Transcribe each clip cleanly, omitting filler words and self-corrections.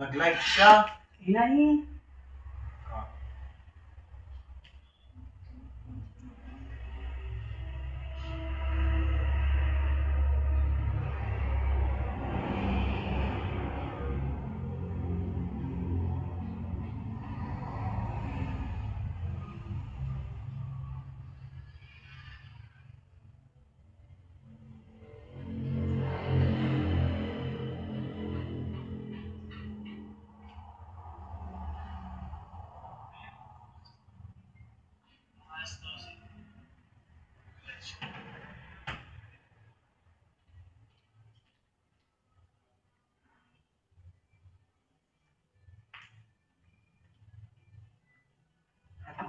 Nag-like siya. Hinahin.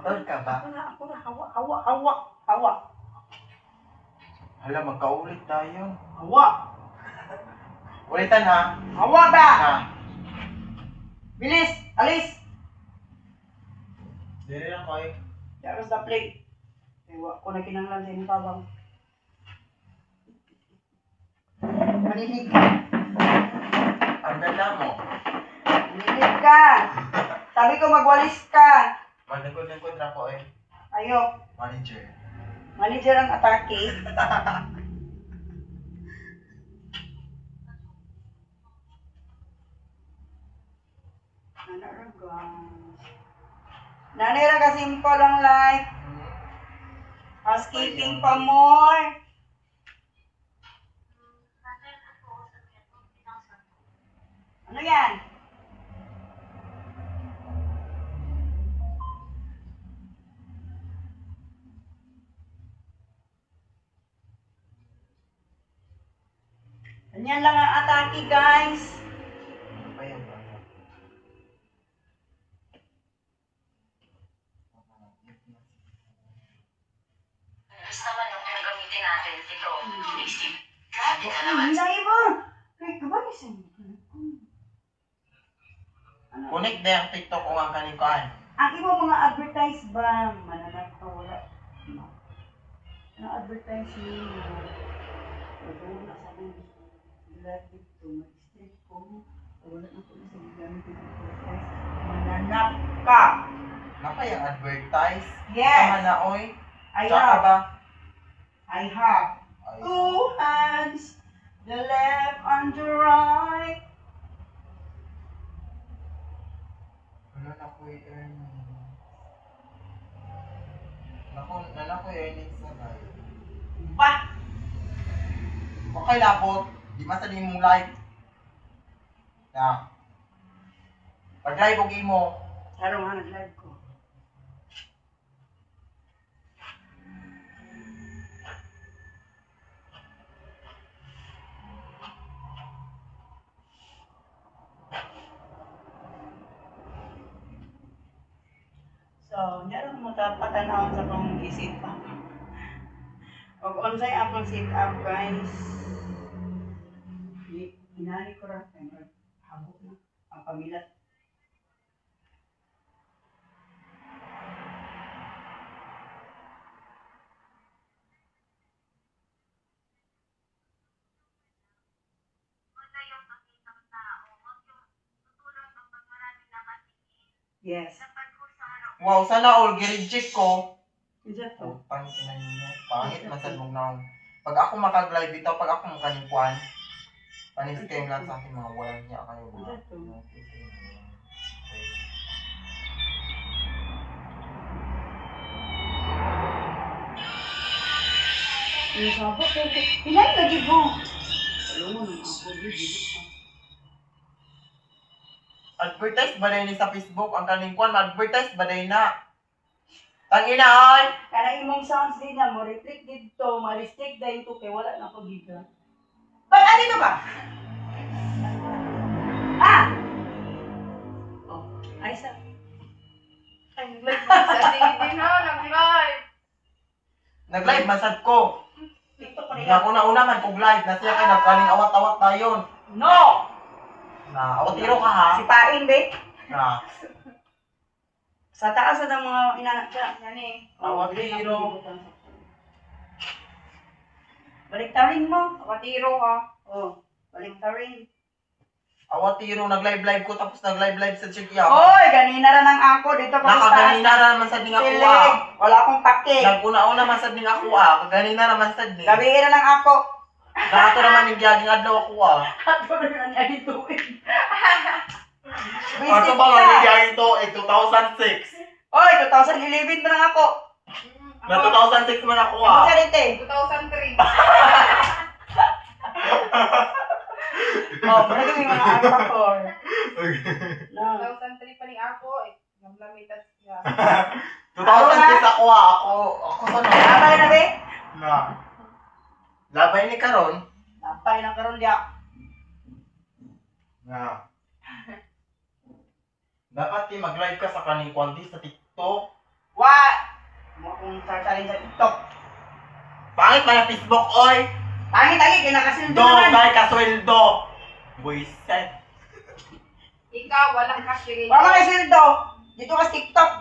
Doon ka ba? Ako na, hawa. Hala, magkaulit tayo. Hawa. Ulitan ha. Hawa ba? Ha. Bilis, alis. Dili lang ko eh. Daras na plate. Ewa ko na kinanglan sa inyong tabang. Manilig ka. Ang ganda mo. Manilig ka. Sabi ko magwalis ka. Maglingkod-lingkod na ko eh. Ayok. Manager. Manager ang atake. Nanira ka simple ang like. Housekeeping pa more. Ano yan? Ganyan lang ang atake, guys. Ano pa yan ba? Gusto naman yung gagamitin natin. Ito, basic. Hinay mo. Kaya kabalisan mo. Connect na yung TikTok ko ang kanikuan. Ang ibang mga advertise ba? Mananap ka wala. Ano advertise mo? Ito na sa mga lahat dito. Mag-strip ko. Wala na ko na sa gamit ng advertise. Mananap ka. Naka yung advertise. Yes. Sama na oy. I Tsaka have. ba? I have. Ay. 2 hands. The left and the right. Wala na ko yung earnings. Nala ko yung earnings na live. Ba? Okay lapot. Di masaling mong live. Na. Pag live og imo. Sarong nga nag-live ko. So, meron mo tapatanawon sa kong isip pa. Kung unsay akong sit up, guys. Hinani ko ra. Habok na. Ang pamilat. Yes. Wow, sana all gi-reject ko. Is that Oh, so? pangit na ninyo. Pangit masad mong naong. Pag ako makag-live ito, pag ako makanikuan, panis-scam lang sa akin mga walang niya kayo mga. Yung sabot, hinay lagi mo. Alam mo nang ako, video. Advertise ba na sa Facebook ang kanikuan? Advertise ba na? Tangina ay! Kana imong sounds din na mo restrict dito, ma-restrict dahil ito kay wala na ko dito. Ba't andito ba? Ah! Oh, ay sa. Ay, nag-live na sa TV na, nag-live. Nag-live, masad ko. TikTok ko Hindi nila. ako nauna man kung live. Nasiya kayo nagkaling awat-awat tayo. No! Na, awatiro ka ha? Sipain, be. Na, Sa taas na ng mga inanak siya. Yan eh. awatiro. Baliktarin mo. Kapatiro ha. Oh, baliktarin. Awatiro, nag-live ko tapos nag-live sa Chigya. Hoy, ganina ra ng ako dito pa sa Nakaganina naman sa ding ako Silig. Wala akong pake. Naguna-una man sa ding ako Kaganina naman sa ding. Gabi na ng ako. Dato naman yung giyaging adlaw ako Ato na nga ituin. Ano ba nga giyaging to? 2006. Hoy, 2011 na lang ako. Na 2006 man ako Ano sa rite? 2003. Oh, marami yung mga anak ko. No. 2003 pa ni ako eh. Naglamitas siya. 2006 ako Ako sa Labay na be? na. Labay ni Karon. Labay na karon dia. Na. Dapat mag-live ka sa kaning kwanti sa TikTok. What? Mo akong sarsalin sa TikTok. Pangit man ang Facebook, oy! Tangi-tangi, kinakasildo Do, naman. dahil kasweldo! Buiset! Ikaw, walang cash Wala ka sildo. Dito ka sa TikTok.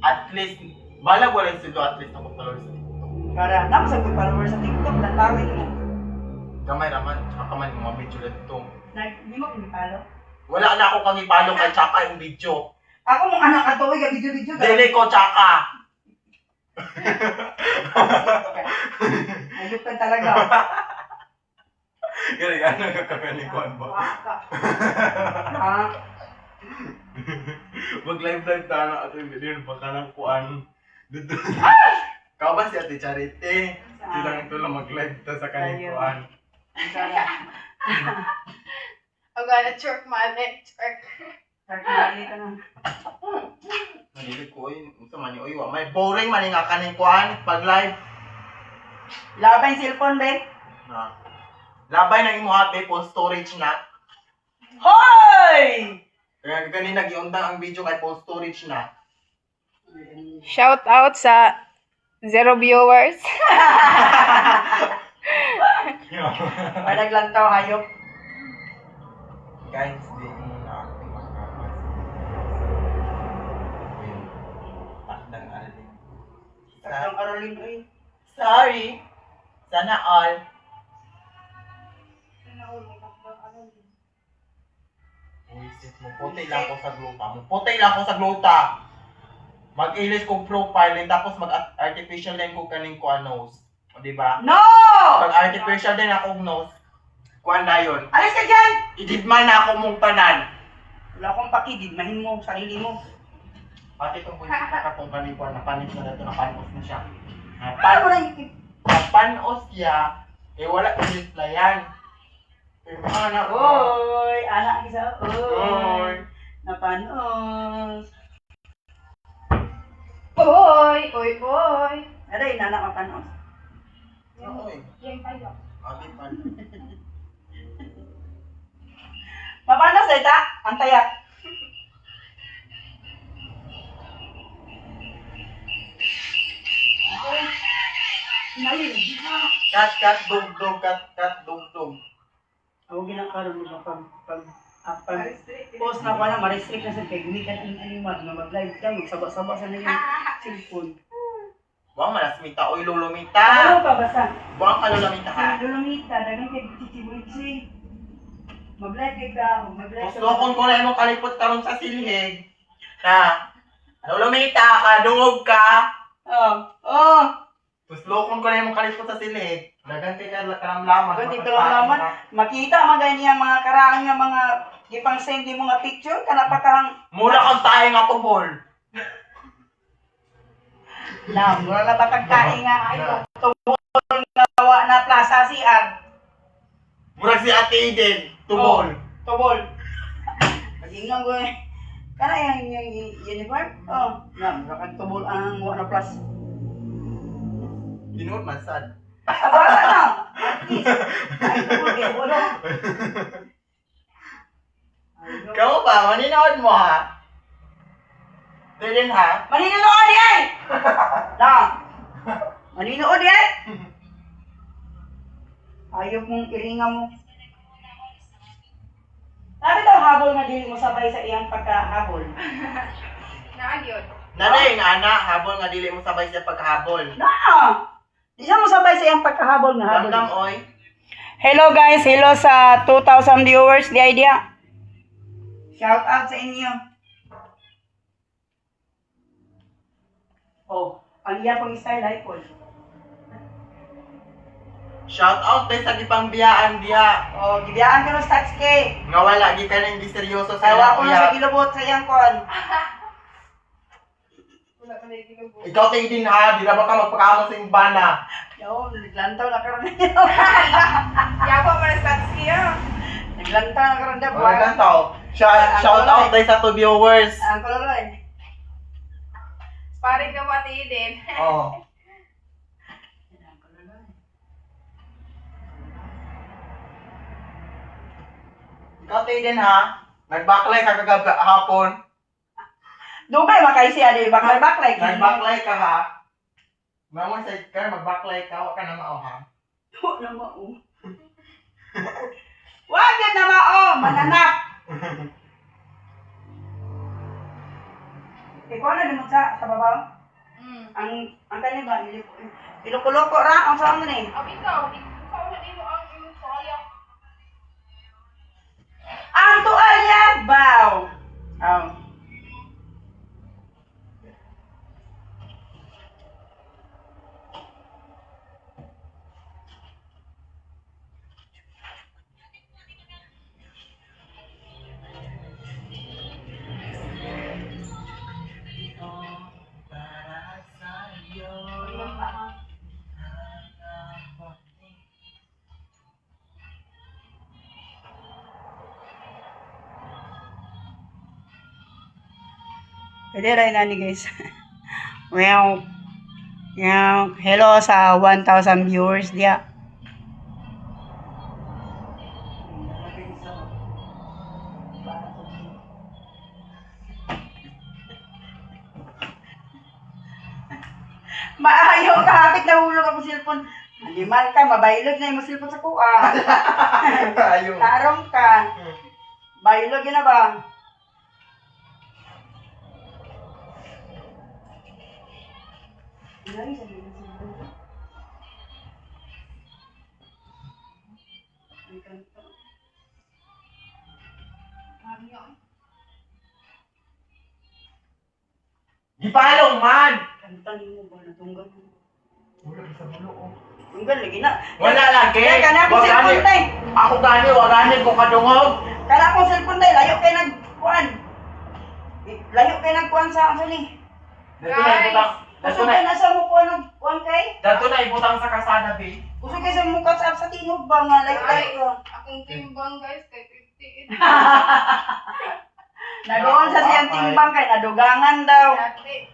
At least, balag wala yung sildo, at least ako follower sa TikTok. Para, namasag ko follower sa TikTok. Natawin mo. Gamay raman, tsaka man yung mga video lang ito. Hindi mo pinipalo. Wala na ako kang ipalo kay tsaka yung video. Ako mong anak ka to, video-video. Dili ko tsaka! Ayok ka talaga. Gano'n gano'n ka kakanikuan ba? Waka. Ha? Mag-live tayo na ato yung video, baka nang kuan. Dito. Kau ba si Ate Charity? Silang ito lang mag-live ta sa kanikuan. I'm gonna jerk my leg. Jerk. Sarkali ka na. Nalilig ko yun. Ito man yung uywa. May boring man yung kanikuan pag live. Labay cellphone, be. Na. Labay na yung mga be, full storage na. Hoy! Kaya ganin nag-iundang ang video kay full storage na. Shout out sa 0 viewers. Padaglang tao, hayop. Guys, di mo na ako makakas. Ayun. Takdang alin. Tatlong Caroline, oy. Sorry. Sana all. Uisit mo. Puti lang ko sa gluta mo. Puti lang ko sa gluta. Mag-ilis kong profile din tapos mag-artificial din ko kaning ko nose. O diba? No! Pag artificial din akong nose, kuan na yun. Alis ka dyan! Ididman na ako mong tanan. Wala akong pakidid, mahin mo, sarili mo. Pati itong kung katong kaning kuan, napanis na dito, napanos na siya. Paano mo na yung... Napanos siya, eh wala kong replyan. Eh mga na ko. Oy! Anak isa, Oy. oy! Napanos. Oy, oy, oy. Aray, nanak mapanos. Oy. Yan kayo. Abi pa. Mapanos, Eta? Ang tayak. Ngayon, Kat, dug, dug. ako ginakaroon mo ba pag post na pala, ma-restrict na sa technique at animal na mag-live ka, magsaba-saba sa na yung cellphone. Buang malasmita, oy Ano lulumita. pa basta? Buang ka lulumita ha. Si Dolomita, dagang kay Chichibuitsi. Mag-live ka, mag-live ka. Gusto kong ko na yung kalipot karon sa silhig. Na, lulumita ka, dungog ka. Oh. Gusto kong ko na yung kalipot sa silhig. Dagan kay kalamlaman. Ganti kalamlaman. Makita mga ganyan mga karaan nga mga gipang send yung mga picture kana pa kang Mula kang tayo nga tubol. na mura na batag kain nga ayo tubol nga wa na plaza CR. Murag si Ate Eden, tubol. Tubol. Pagingan ko eh. Kana yung uniform? Oh, na mura kang tubol ang wa na plus. Ginoon man sad. Abala na. At least. Ay, tubol eh. Wala. Ikaw ba? Maninood mo ha? Ito ha? Maninood yan! Na! Maninood yan! Ayok mong iringa mo. Sabi daw habol nga dili mo sabay sa iyang pagkahabol. Naayod. Nanay nga ana, habol nga dili mo sabay siya paghabol. Na! Di siya mo sabay sa iyang pagkahabol nga habol. Damdam oy. Hello guys, hello sa 2,000 viewers, the idea. Shout out sa inyo. Oh, ang iya pang style ay po. Shout out dahil sa gipang biyaan diya. Oh, gibiyaan ka ng stats kay. Nga wala, di ka nang seryoso sa Tawa ko ilang na sa kuya. kilobot sa iyang kon. Wala ka na ikinabot. Ikaw tayo din ha, di na ba ka magpakamon sa imbana? Yo, naglantaw na karon. Yapo pa na stats niya. Naglantaw na karon da Wala kang tao. Shout out dahil sa 2 viewers. Ang kololoy. Paring ka pati din. Oh. Ang kololoy. Ikaw tayo din ha. Nag-backlay ka hapon. Dugay makay siya di baklay. Nag-backlay ka ha. Mama sa car, mag-backlay ka. Huwag ka na mao ha. Wa na mao. Wag yun na mao, mananak. Ikaw na din sa babaw. Ang kanin ba ilukuloko ra ang sa ano ni. Ikaw na din mo ang iyong toya. Ang tualya baw. Oh. Pwede rin na ni guys. Well, hello sa 1,000 viewers dia. Maayaw ka, hapit na hulog ako cellphone. Malimal ka, mabailog na yung cellphone sa kuha. Ayun. Tarong ka. Bailog yun na ba? Ipalong man! Kantan mo ba? Natunggan mo. Wala sa bulo oh. Tunggan lagi na. Wala lagi. Kaya ka na akong Wag cellphone gani. tay. Ako gani, wag gani ko kadungog. Kala akong cellphone tay. Layo kayo nagkuhan. Layo kayo nagkuhan sa ano ni. Dito na ibutang. Dito Kusog na. kayo nasa mukha ng kuhan kay. Dito na ibutang sa kasada, be. Kusog kayo sa mukha sa tingog ba nga. Layo ka. Akong timbang guys kay 58. Nadoon sa siyang timbang kay nadugangan daw. Dati.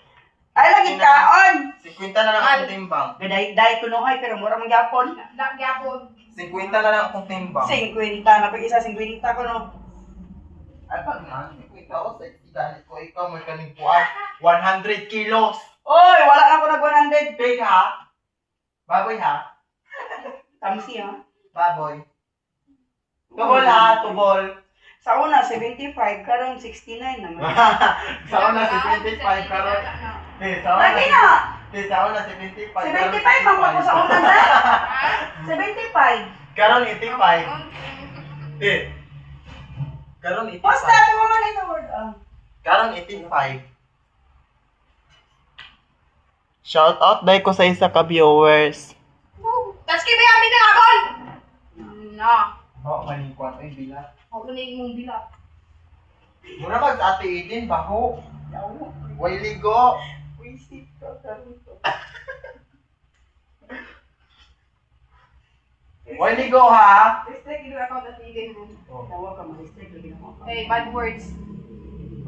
Ay lagi kaon. 50 na lang akong timbang. Gaday kunuhay pero mura mang gyapon. Nagyapon. 50 na lang akong timbang. 50 na pag isa 50 ko no. Ay, pag na, ikaw, sa iganit ko, ikaw, may kaning puas. 100 kilos. Oy, wala na ako nag 100. Big ha? Baboy ha? Tamsi ha. Baboy. Tubol ha, tubol. Sa una 75 karon 69 naman. Sa una, 75 karon. Eh, sa una, Lagi na. Sa una, 75. 75 man pa ko sa una na. 75. Karon 85. Eh. Karon 85. Basta ako man ito word Karon 85. Shout out dai ko sa isa ka viewers. Tas kay bayami na akon. No. Oh, maningkwat ay bila. Ako na imong bilat. Mura mag ate Eden baho. Way ligo. Wisip ka karon to. Way ligo ha. Restrict yung account at tigil mo. Tawa ka ma-restrict lagi na mo. Hey, bad words.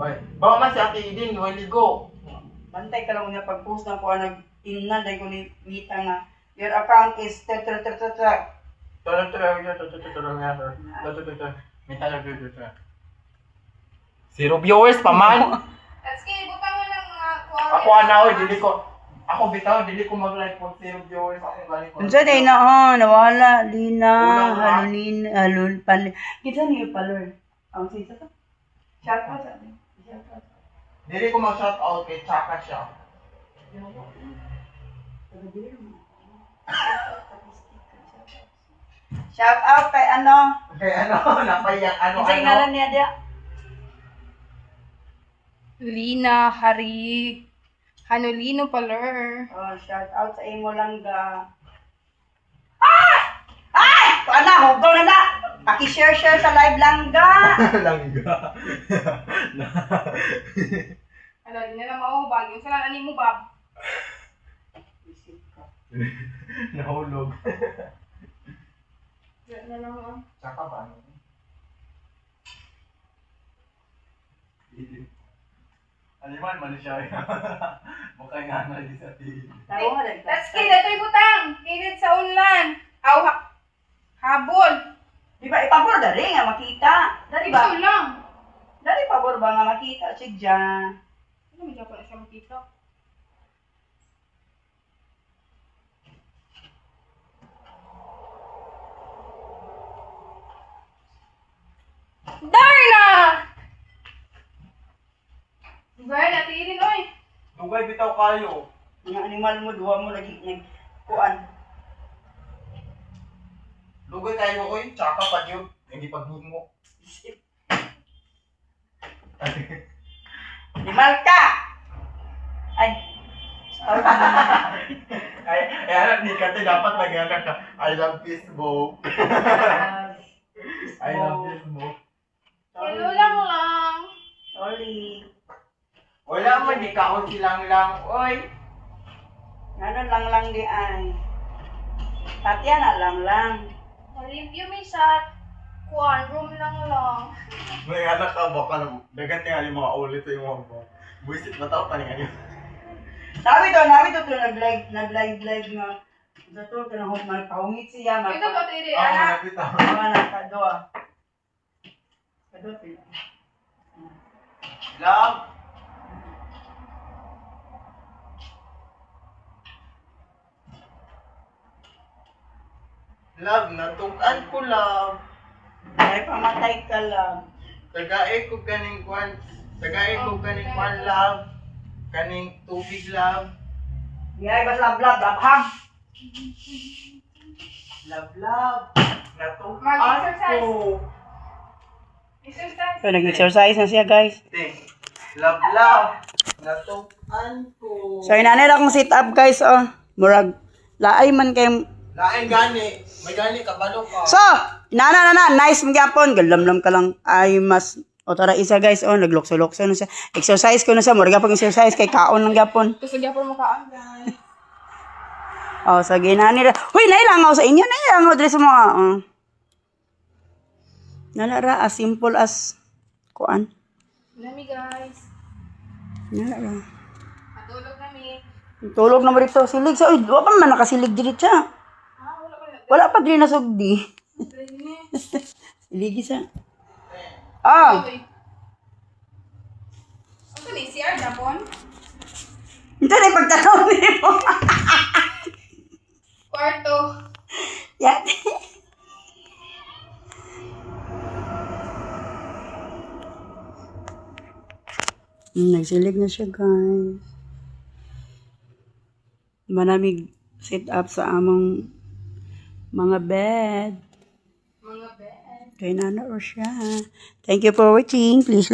Oy, bawa man si ate Eden way ligo. Bantay ka lang niya pag-post na ko tingnan dahil ko ni Mita nga your account is Zero viewers pa man. Tas kay butang mo ng mga Ako anaw, dili ko. Ako bitaw, dili ko mag-live po zero viewers. Ako gani ko. Unsa day na nawala lina Ulang, ha? halulin halul pan. Kita ni palor. Ang sisa to. Shout out sa atin. Shout out. Dili ko mag-shout out kay Chaka siya. Shout out kay ano. Kaya napayang Kasi ngalan niya dia. Lina, Hari, Hanolino Paler. Oh, shout out sa imo lang ga. Ah! Ay! Paano, hugaw na na. Paki-share sa live lang ga. Langga. Ano, di na lang maubag. Yung salang ani mo, Bob. Isip ka. Nahulog. Yan na lang, oh. Tsaka ba? Aliman man siya. Mukha nga na di sa tingin. Taro nga lang. That's kid, ito'y butang. Kilit sa unlan. Aw, habol. Di ba, ipabor dari nga makita. Dari ba? Ito lang. Dari pabor ba nga makita si Jan? Ano, medyo ko na siya makita. Darna! Well, natirin, oy. Dugay bitaw kayo. Yung animal mo, duwa mo lagi kuan. Dugay kayo oy, tsaka pa yun. Hindi pagdun mo. Animal ka! Ay. Sorry. Ay, ni Kate dapat mag-anak ka. I love Facebook. I love Facebook. Hello lang. Sorry. Wala man, di kaon silang lang. Oy. Ano lang di ay. Tatiana lang. Review mi sa room lang. May anak ka, baka dagan nga yung mga ulit yung mga ba. Buisit na tao pa ni kanyo. Nabi to nag-live nga. Sa to, kanahong magpahungit siya. Ito ba, Tiri? Ako Anak? nakita. Mga nakadua. Kadua pila. Love. Love, natukan ko love. Ay, pamatay ka lang. Tagae ko kaning kwan. Tagae ko kaning kwan love. Kaning tubig love. Yay, bas lablab, Love, love. Natukan Mag-exercise. ko. Exercise. So, nag-exercise na siya, guys. Love, love. Natukan ko. So, inanay na akong sit up, guys, oh. Murag, laay man kay. Lain gani. May gani, kabalo ka. So, inana na, nice magyapon. Galamlam ka lang. Ay, mas. O, tara isa, guys, oh. Naglukso-lukso na siya. Exercise ko na siya. Murag pag exercise kay kaon ng gyapon. Gusto niya po makaan, guys. Oh, so, ginani na. Huy, nailangaw sa inyo. Nailangaw dito sa mga, oh. Nalara, as simple as, kuan. Nami, guys. Nalara. Matulog nami. Tulog na mo rito. Silig sa, uy, wala pa man nakasilig dito siya. Wala ko na. Wala pa din nasugdi. Siligi sa. Ah! Okay. Ito ni, CR Japon. Ito na yung pagtanaw mo. Kwarto. Yan. Nagsilig na siya, guys. Manamig sit up sa among mga bed. Mga bed. Kaya na siya. Thank you for watching. Please like.